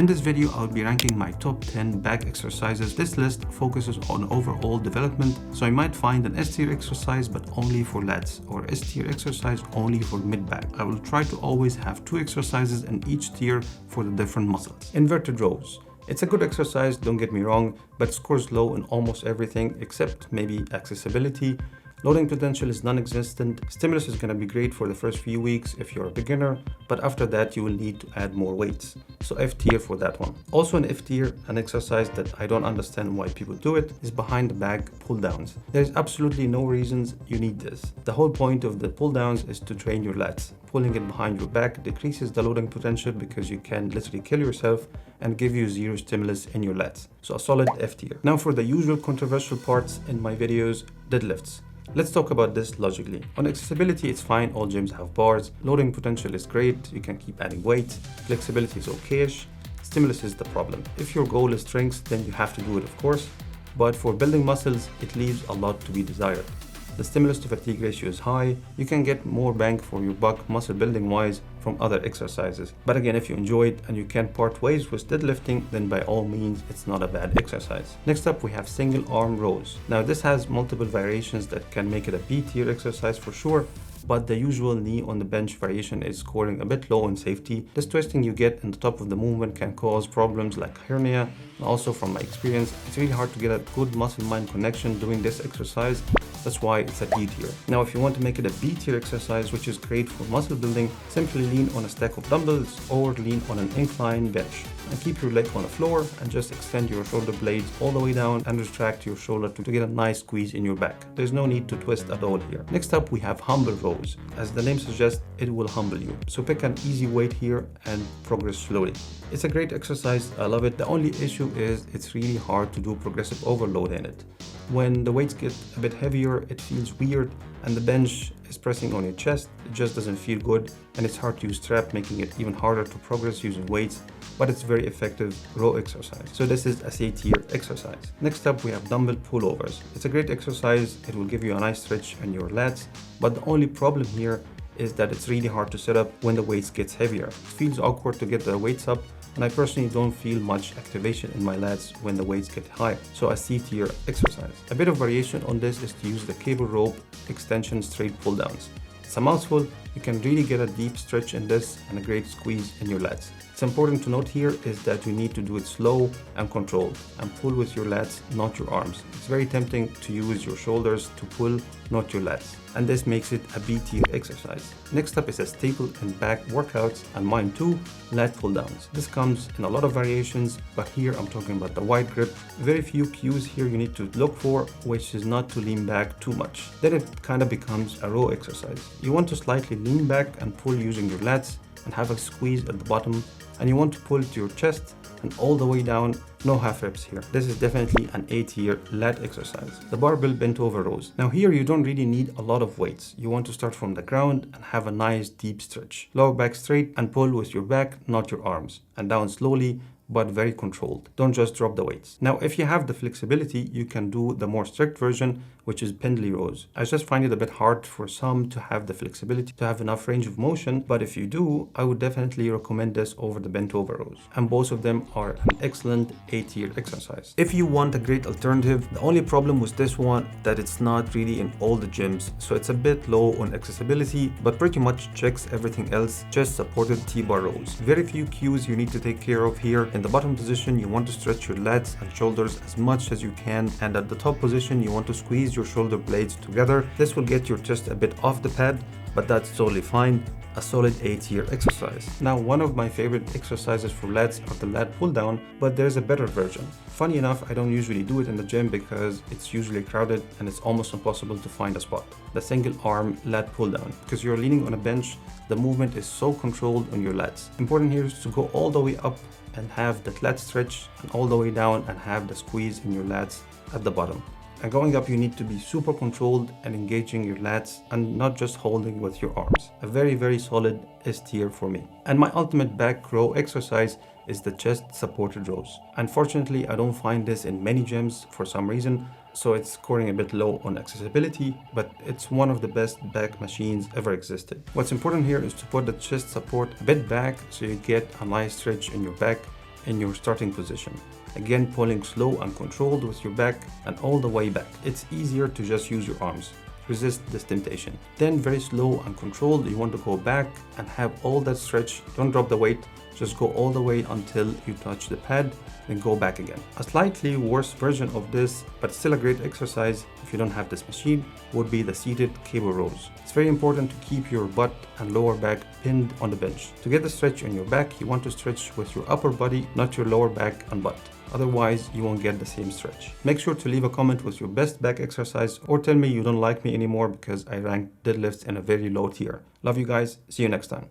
In this video, I'll be ranking my top 10 back exercises. This list focuses on overall development, so I might find an S tier exercise but only for lats, or S tier exercise only for mid-back. I will try to always have 2 exercises in each tier for the different muscles. Inverted rows. It's a good exercise, don't get me wrong, but scores low in almost everything except maybe accessibility. Loading potential is non-existent. Stimulus is going to be great for the first few weeks if you're a beginner, but after that you will need to add more weights. So F tier for that one. Also in F tier, an exercise that I don't understand why people do it is behind the back pull downs. There's absolutely no reasons you need this. The whole point of the pull downs is to train your lats. Pulling it behind your back decreases the loading potential because you can literally kill yourself and give you zero stimulus in your lats. So a solid F tier. Now for the usual controversial parts in my videos, deadlifts. Let's talk about this logically. On accessibility, it's fine, all gyms have bars. Loading potential is great, you can keep adding weight. Flexibility is okay-ish. Stimulus is the problem. If your goal is strength, then you have to do it, of course. But for building muscles, it leaves a lot to be desired. The stimulus to fatigue ratio is high. You can get more bang for your buck muscle building wise from other exercises. But again, if you enjoy it and you can part ways with deadlifting, then by all means, it's not a bad exercise. Next up, we have single arm rows. Now this has multiple variations that can make it a B tier exercise for sure, but the usual knee on the bench variation is scoring a bit low in safety. This twisting you get in the top of the movement can cause problems like hernia. And also from my experience, it's really hard to get a good muscle-mind connection doing this exercise. That's why it's a D tier. Now, if you want to make it a B tier exercise, which is great for muscle building, simply lean on a stack of dumbbells or lean on an incline bench. And keep your leg on the floor and just extend your shoulder blades all the way down and retract your shoulder to get a nice squeeze in your back. There's no need to twist at all here. Next up, we have humble rows. As the name suggests, it will humble you. So pick an easy weight here and progress slowly. It's a great exercise, I love it. The only issue is it's really hard to do progressive overload in it. When the weights get a bit heavier, it feels weird and the bench is pressing on your chest. It just doesn't feel good and it's hard to use strap, making it even harder to progress using weights, but it's very effective row exercise. So this is a C tier exercise. Next up, we have dumbbell pullovers. It's a great exercise. It will give you a nice stretch in your lats, but the only problem here is that it's really hard to set up when the weights gets heavier. It feels awkward to get the weights up, and I personally don't feel much activation in my lats when the weights get higher. So a C tier exercise. A bit of variation on this is to use the cable rope extension straight pull downs. It's a mouthful. You can really get a deep stretch in this and a great squeeze in your lats. It's important to note here is that you need to do it slow and controlled and pull with your lats, not your arms. It's very tempting to use your shoulders to pull, not your lats. And this makes it a B tier exercise. Next up is a staple in back workouts, and mine too, lat pull downs. This comes in a lot of variations, but here I'm talking about the wide grip. Very few cues here you need to look for, which is not to lean back too much. Then it kind of becomes a row exercise. You want to slightly lean back and pull using your lats and have a squeeze at the bottom, and you want to pull to your chest and all the way down, no half reps here. This is definitely an A tier lat exercise. The barbell bent over rows. Now here you don't really need a lot of weights. You want to start from the ground and have a nice deep stretch. Lower back straight and pull with your back, not your arms, and down slowly, but very controlled. Don't just drop the weights. Now, if you have the flexibility, you can do the more strict version, which is pendley rows. I just find it a bit hard for some to have the flexibility to have enough range of motion, but if you do, I would definitely recommend this over the bent over rows. And both of them are an excellent A tier exercise. If you want a great alternative, the only problem with this one that it's not really in all the gyms, so it's a bit low on accessibility, but pretty much checks everything else, chest supported T-bar rows. Very few cues you need to take care of here. In the bottom position, you want to stretch your lats and shoulders as much as you can, and at the top position, you want to squeeze your shoulder blades together. This will get your chest a bit off the pad, but that's totally fine. A solid A tier exercise. Now, one of my favorite exercises for lats are the lat pull down, but there's a better version. Funny enough, I don't usually do it in the gym because it's usually crowded and it's almost impossible to find a spot. The single arm lat pull down. Because you're leaning on a bench, the movement is so controlled on your lats. Important here is to go all the way up and have that lat stretch, and all the way down and have the squeeze in your lats at the bottom. And going up, you need to be super controlled and engaging your lats and not just holding with your arms. A very, very solid S tier for me. And my ultimate back row exercise is the chest supported rows. Unfortunately, I don't find this in many gyms for some reason, so it's scoring a bit low on accessibility, but it's one of the best back machines ever existed. What's important here is to put the chest support a bit back so you get a nice stretch in your back in your starting position. Again, pulling slow and controlled with your back and all the way back. It's easier to just use your arms. Resist this temptation. Then very slow and controlled, you want to go back and have all that stretch. Don't drop the weight, just go all the way until you touch the pad, then go back again. A slightly worse version of this, but still a great exercise if you don't have this machine, would be the seated cable rows. It's very important to keep your butt and lower back pinned on the bench. To get the stretch on your back, you want to stretch with your upper body, not your lower back and butt. Otherwise, you won't get the same stretch. Make sure to leave a comment with your best back exercise, or tell me you don't like me anymore because I ranked deadlifts in a very low tier. Love you guys. See you next time.